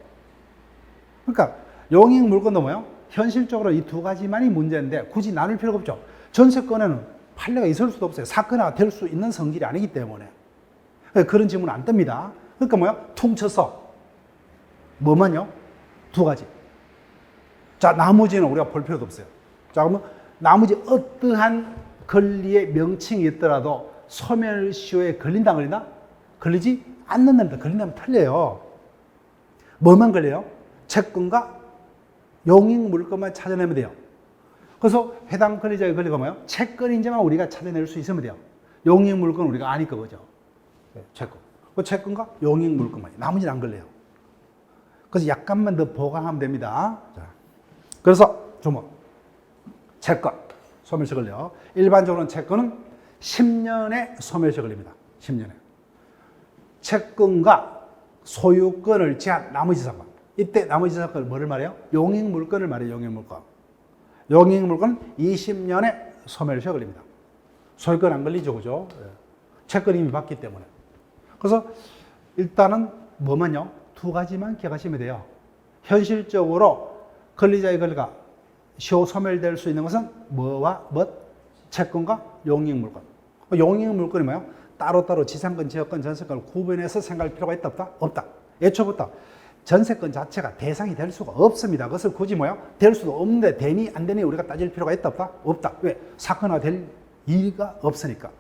그러니까 용익물권도 뭐예요? 현실적으로 이 두 가지만이 문제인데 굳이 나눌 필요가 없죠. 전세권에는 판례가 있을 수도 없어요. 사건화가 될 수 있는 성질이 아니기 때문에. 그런 질문은 안 뜹니다. 그러니까 뭐야? 퉁쳐서 뭐만요? 두 가지. 자, 나머지는 우리가 볼 필요도 없어요. 자, 그러면 나머지 어떠한 권리의 명칭이 있더라도 소멸시효에 걸린다, 안 걸린다? 걸리지 않는답니다. 걸린다면 틀려요. 뭐만 걸려요? 채권과 용익 물건만 찾아내면 돼요. 그래서 해당 권리자의 권리가 뭐예요? 채권인지만 우리가 찾아낼 수 있으면 돼요. 용익 물건은 우리가 아니까 그죠? 채권. 그 채권과 용익 물건만. 나머지는 안 걸려요. 그래서 약간만 더 보강하면 됩니다. 자, 그래서 주목. 채권. 소멸시 걸려. 일반적으로는 채권은 10년의 소멸시 걸립니다. 10년에. 채권과 소유권을 제한 나머지 사건. 이때 나머지 사건을 뭐를 말해요? 용익 물건을 말해요. 용익 물건. 용익 물건은 20년의 소멸시효 걸립니다. 소유권 안 걸리죠, 그죠? 채권 이미 받기 때문에. 그래서 일단은 뭐만요? 두 가지만 기억하시면 돼요. 현실적으로 권리자의 권리가 시효 소멸될 수 있는 것은 뭐와 뭐? 채권과 용익 물건. 용익 물건이 뭐예요? 따로따로 지상권, 지역권, 전세권을 구분해서 생각할 필요가 있다, 없다? 없다. 애초부터 전세권 자체가 대상이 될 수가 없습니다. 그것을 굳이 뭐예요? 될 수도 없는데 되니 안 되니 우리가 따질 필요가 있다, 없다? 없다. 왜? 사건화 될 이유가 없으니까.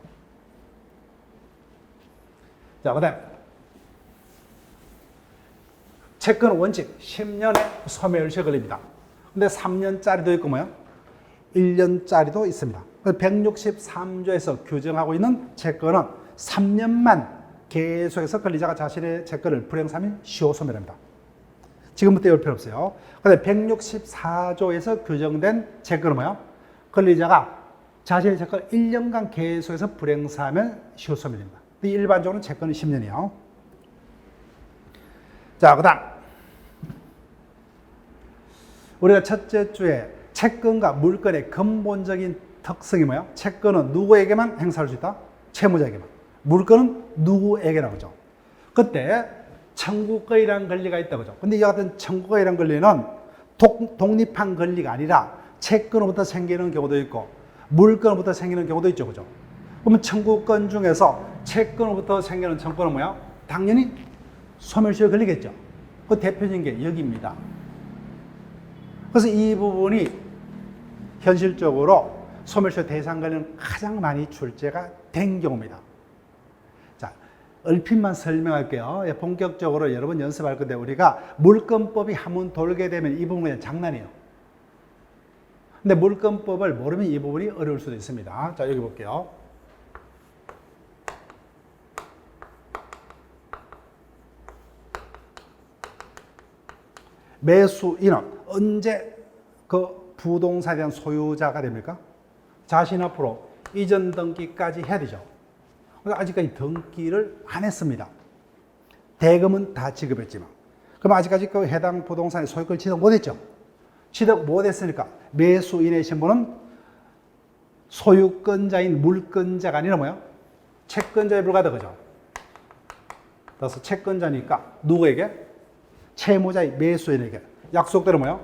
자, 그 다음. 채권은 원칙 10년의 소멸시효 걸립니다. 근데 3년짜리도 있고 뭐예요? 1년짜리도 있습니다. 163조에서 규정하고 있는 채권은 3년만 계속해서 권리자가 자신의 채권을 불행사하면 시효 소멸합니다. 지금부터 이럴 필요 없어요. 그런데 164조에서 규정된 채권은 뭐예요? 권리자가 자신의 채권을 1년간 계속해서 불행사하면 시효 소멸입니다. 일반적으로는 채권은 10년이에요. 자, 그 다음. 우리가 첫째 주에 채권과 물건의 근본적인 특성이 뭐예요? 채권은 누구에게만 행사할 수 있다? 채무자에게만. 물건은 누구에게나 그죠? 그때 청구권이라는 권리가 있다 그죠? 근데 이와 같은 청구권이라는 권리는 독립한 권리가 아니라 채권으로부터 생기는 경우도 있고 물건으로부터 생기는 경우도 있죠 그죠? 그러면 청구권 중에서 채권으로부터 생기는 청구권은 뭐야? 당연히 소멸시효 걸리겠죠. 그 대표적인 게 여기입니다. 그래서 이 부분이 현실적으로 소멸시효 대상 관련 가장 많이 출제가 된 경우입니다. 자, 얼핏만 설명할게요. 본격적으로 여러 번 연습할 건데 우리가 물권법이 한번 돌게 되면 이 부분은 그냥 장난이에요. 근데 물권법을 모르면 이 부분이 어려울 수도 있습니다. 자, 여기 볼게요. 매수인은 언제 그 부동산에 대한 소유자가 됩니까? 자신 앞으로 이전 등기까지 해야 되죠. 그래서 아직까지 등기를 안 했습니다. 대금은 다 지급했지만. 그럼 아직까지 그 해당 부동산의 소유권을 취득 못 했죠. 취득 못 했으니까 매수인의 신분은 소유권자인 물권자가 아니라 뭐예요? 채권자에 불과하다 그죠. 그래서 채권자니까 누구에게? 채무자의 매수인에게 약속대로 뭐예요?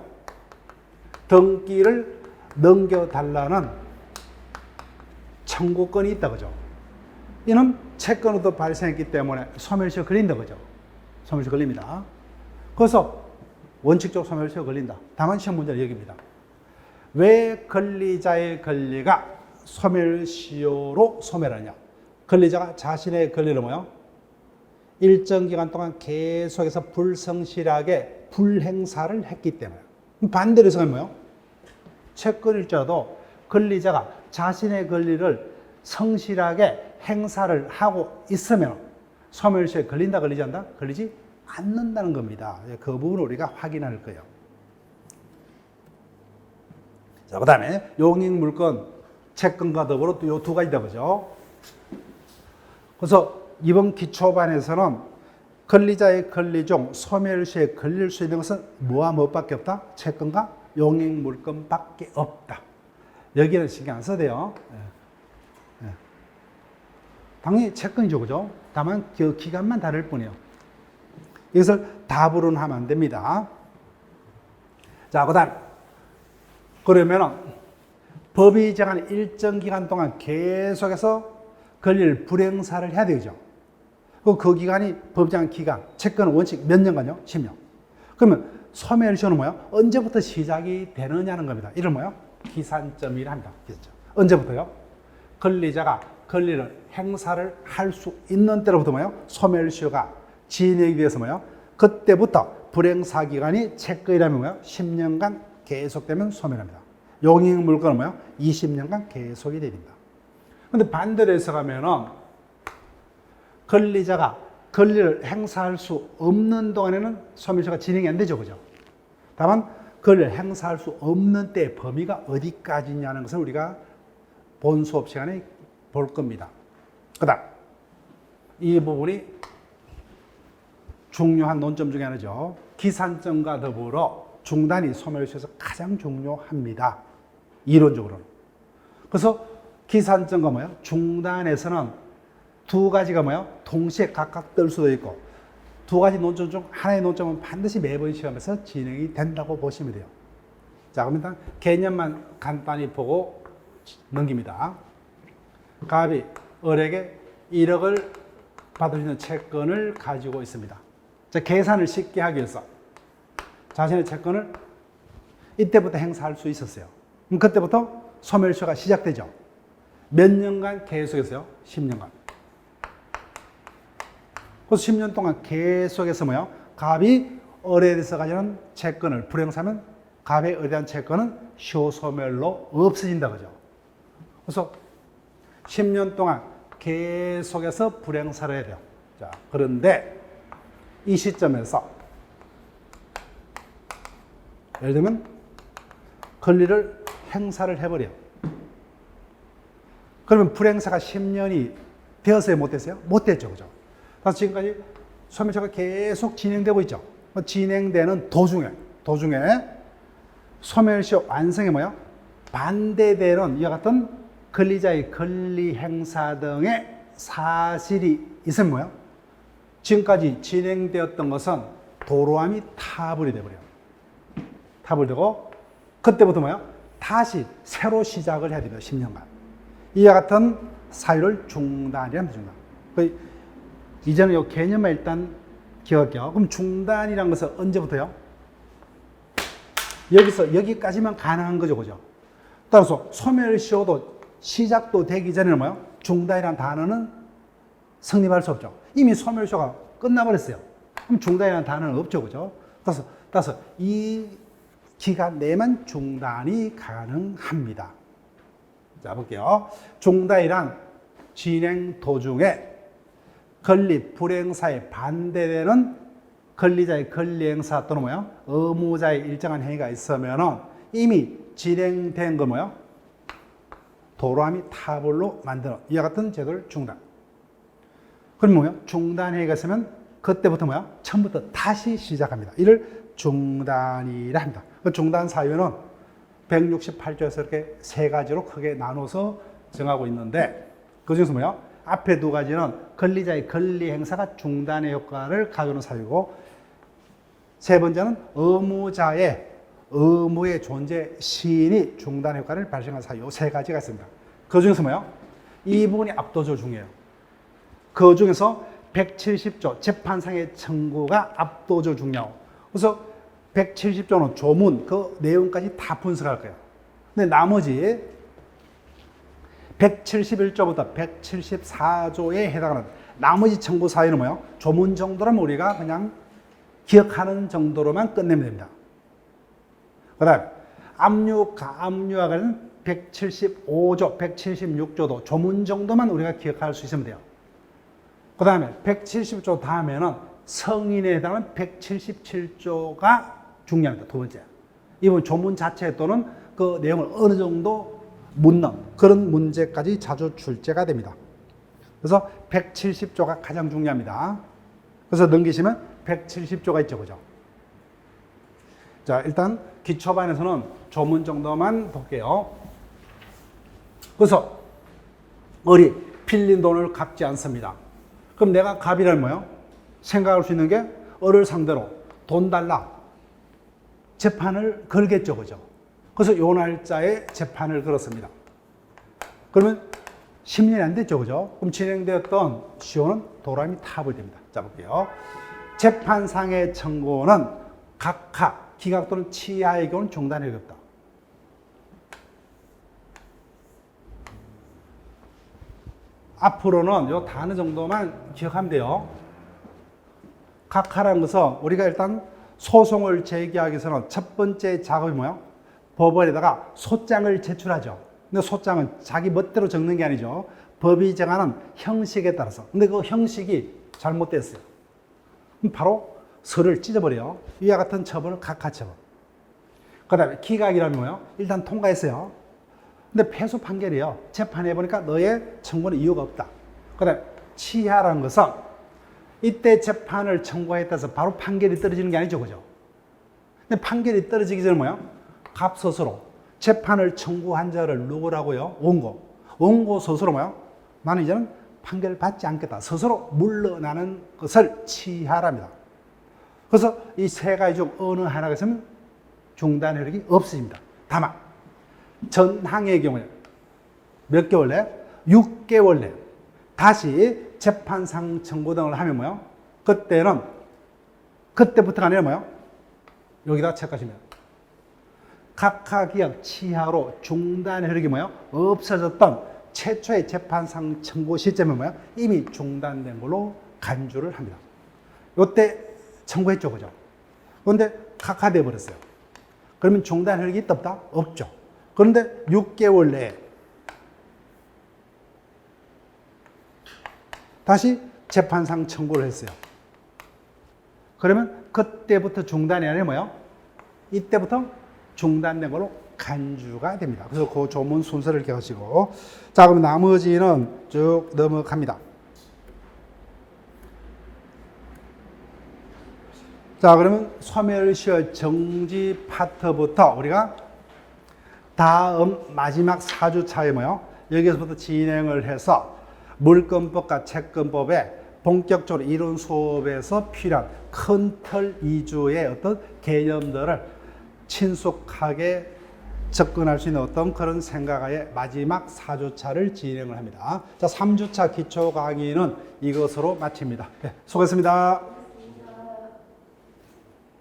등기를 넘겨달라는 청구권이 있다 그죠. 이는 채권으로도 발생했기 때문에 소멸시효 걸린다 그죠. 소멸시효 걸립니다. 그래서 원칙적으로 소멸시효 걸린다. 다만 시험 문제는 여기입니다. 왜 권리자의 권리가 소멸시효로 소멸하냐? 권리자가 자신의 권리를 뭐예요? 일정 기간 동안 계속해서 불성실하게 불행사를 했기 때문에. 반대로 해서 뭐예요? 채권일자도 권리자가 자신의 권리를 성실하게 행사를 하고 있으면 소멸시효에 걸린다 걸리지 않는다? 걸리지 않는다는 겁니다. 그 부분을 우리가 확인할 거예요. 자, 그 다음에 용익물권 채권과 더불어 또 이 두 가지다 보죠. 그래서 이번 기초반에서는 권리자의 권리 중 소멸시효에 걸릴 수 있는 것은 뭐와 뭐밖에 없다? 채권과 용익물권밖에 없다. 여기는 신경 안 써도 돼요. 당연히 채권이죠, 그죠? 다만 그 기간만 다를 뿐이에요. 이것을 답으로는 하면 안 됩니다. 자, 그 다음. 그러면은 법이 정한 일정 기간 동안 계속해서 권리를 불행사를 해야 되죠. 그 기간이 법이 정한 기간, 채권은 원칙 몇 년간요? 10년. 그러면 소멸시효는 뭐야? 언제부터 시작이 되느냐는 겁니다. 이를 뭐야? 기산점이라 합니다. 기산점. 언제부터요? 권리자가 권리를 행사를 할 수 있는 때로부터 뭐예요? 소멸시효가 진행이 돼서 뭐예요? 그때부터 불행사 기간이 채권이라면 뭐예요? 10년간 계속되면 소멸합니다. 용익 물건은 뭐예요? 20년간 계속이 됩니다. 근데 반대로 해석하면은 권리자가 권리를 행사할 수 없는 동안에는 소멸시효가 진행이 안 되죠. 그죠? 다만 권리를 행사할 수 없는 때의 범위가 어디까지냐는 것을 우리가 본 수업 시간에 볼 겁니다. 그 다음 이 부분이 중요한 논점 중에 하나죠. 기산점과 더불어 중단이 소멸시효에서 가장 중요합니다. 이론적으로는. 그래서 기산점과 뭐예요? 중단에서는 두 가지가 뭐예요? 동시에 각각 뜰 수도 있고 두 가지 논점 중 하나의 논점은 반드시 매번 시험에서 진행이 된다고 보시면 돼요. 자, 그럼 일단 개념만 간단히 보고 넘깁니다. 갑이 을에게 1억을 받을 수 있는 채권을 가지고 있습니다. 자, 계산을 쉽게 하기 위해서 자신의 채권을 이때부터 행사할 수 있었어요. 그럼 그때부터 소멸시효가 시작되죠. 몇 년간 계속해서요? 10년간. 그래서 10년 동안 계속해서 뭐요? 갑이 을에 대해서 가지는 채권을 불행사면 갑의 을에 대한 채권은 시효소멸로 없어진다 그죠? 그래서 10년 동안 계속해서 불행사를 해야 돼요. 자, 그런데 이 시점에서 예를 들면 권리를 행사를 해버려요. 그러면 불행사가 10년이 되었어요? 못 됐어요? 못 됐죠. 그죠? 그래서 지금까지 소멸시효가 계속 진행되고 있죠. 진행되는 도중에 소멸시효 완성이 뭐예요? 반대되는 이와 같은 권리자의 권리 행사 등의 사실이 있으면 뭐예요? 지금까지 진행되었던 것은 도로함이 타불이 돼버려요. 타불되고 그때부터 뭐예요? 다시 새로 시작을 해야 됩니다. 10년간. 이와 같은 사유를 중단이라는 중단. 이제는 이 개념만 일단 기억할게요. 그럼 중단이라는 것은 언제부터요? 여기서 여기까지만 가능한 거죠. 그죠? 따라서 소멸시효도 시작도 되기 전에는 뭐예요? 중단이라는 단어는 성립할 수 없죠. 이미 소멸시효가 끝나버렸어요. 그럼 중단이라는 단어는 없죠. 그죠? 따라서 이 기간 내만 중단이 가능합니다. 자, 볼게요. 중단이란 진행 도중에 권리 불행사에 반대되는 권리자의 권리행사 또는 뭐요? 의무자의 일정한 행위가 있으면은 이미 진행된 거 뭐요? 도로함이 타불로 만드는 이와 같은 제도를 중단. 그럼 뭐요? 중단 행위가 있으면 그때부터 뭐요? 처음부터 다시 시작합니다. 이를 중단이라 합니다. 그 중단 사유는 168조에서 이렇게 세 가지로 크게 나눠서 정하고 있는데 그 중에서 뭐요? 앞에 두 가지는 권리자의 권리 행사가 중단의 효과를 가져오는 사유고 세 번째는 의무자의 의무의 존재 시인이 중단 효과를 발생한 사유 세 가지가 있습니다. 그 중에서 뭐요? 이 부분이 압도적으로 중요해요. 그 중에서 170조 재판상의 청구가 압도적으로 중요하고 그래서 170조는 조문 그 내용까지 다 분석할 거예요. 근데 나머지 171조부터 174조에 해당하는 나머지 청구 사유는 뭐예요? 조문 정도라면 우리가 그냥 기억하는 정도로만 끝내면 됩니다. 그 다음 압류, 가압류와 관련 175조, 176조도 조문 정도만 우리가 기억할 수 있으면 돼요. 그 다음에 170조 다음에는 성인에 해당하는 177조가 중요합니다. 두 번째. 이번 조문 자체 또는 그 내용을 어느 정도 묻는 그런 문제까지 자주 출제가 됩니다. 그래서 170조가 가장 중요합니다. 그래서 넘기시면 170조가 있죠. 그죠? 자, 일단 기초반에서는 조문 정도만 볼게요. 그래서 을이 빌린 돈을 갚지 않습니다. 그럼 내가 갑이란 뭐예요? 생각할 수 있는 게 을을 상대로 돈 달라 재판을 걸겠죠. 그죠? 그래서 요 날짜에 재판을 걸었습니다. 그러면 10년이 안 됐죠. 그죠? 그럼 진행되었던 시효는 도로함이 타불됩니다. 자, 볼게요. 재판상의 청구는 각하, 기각 또는 치하의 경우는 중단이 없다. 앞으로는 요 단어 정도만 기억하면 돼요. 각하라는 것은 우리가 일단 소송을 제기하기 위해서는 첫 번째 작업이 뭐야? 법원에다가 소장을 제출하죠. 근데 소장은 자기 멋대로 적는 게 아니죠. 법이 정하는 형식에 따라서. 근데 그 형식이 잘못됐어요. 그럼 바로 서를 찢어버려요. 이와 같은 처벌을 각하처벌. 그 다음에 기각이라면 뭐예요? 일단 통과했어요. 근데 패소 판결이에요. 재판해 보니까 너의 청구는 이유가 없다. 그 다음에 취하라는 것은 이때 재판을 청구했다 해서 바로 판결이 떨어지는 게 아니죠. 그죠? 근데 판결이 떨어지기 전에 뭐예요? 갑서서로 재판을 청구한 자를 누구라고요? 원고. 원고 스스로 뭐예요? 나는 이제는 판결을 받지 않겠다. 스스로 물러나는 것을 취하랍니다. 그래서 이 세 가지 중 어느 하나가 있으면 중단 효력이 없어집니다. 다만 전항의 경우에 몇 개월 내? 6개월 내 다시 재판상 청구 등을 하면 뭐요? 그때부터가 아니라 뭐요? 여기다 체크하시면 각하기각 취하로 중단 효력이 뭐요? 없어졌던 최초의 재판상 청구 시점에 뭐요? 이미 중단된 걸로 간주를 합니다. 이때 청구했죠, 그죠? 그런데 각하돼 버렸어요. 그러면 중단 효력이 있다 없다? 없죠. 그런데 6개월 내에 다시 재판상 청구를 했어요. 그러면 그때부터 중단이 아니라 뭐예요? 이때부터 중단된 걸로 간주가 됩니다. 그래서 그 조문 순서를 기억하시고, 자, 그럼 나머지는 쭉 넘어갑니다. 자, 그러면 소멸시효 정지 파트부터 우리가 다음 마지막 4주차에 뭐요? 여기서부터 진행을 해서 물권법과 채권법에 본격적으로 이론 수업에서 필요한 큰 틀 위주의 어떤 개념들을 친숙하게 접근할 수 있는 어떤 그런 생각하에 마지막 4주차를 진행을 합니다. 자, 3주차 기초 강의는 이것으로 마칩니다. 네, 수고했습니다.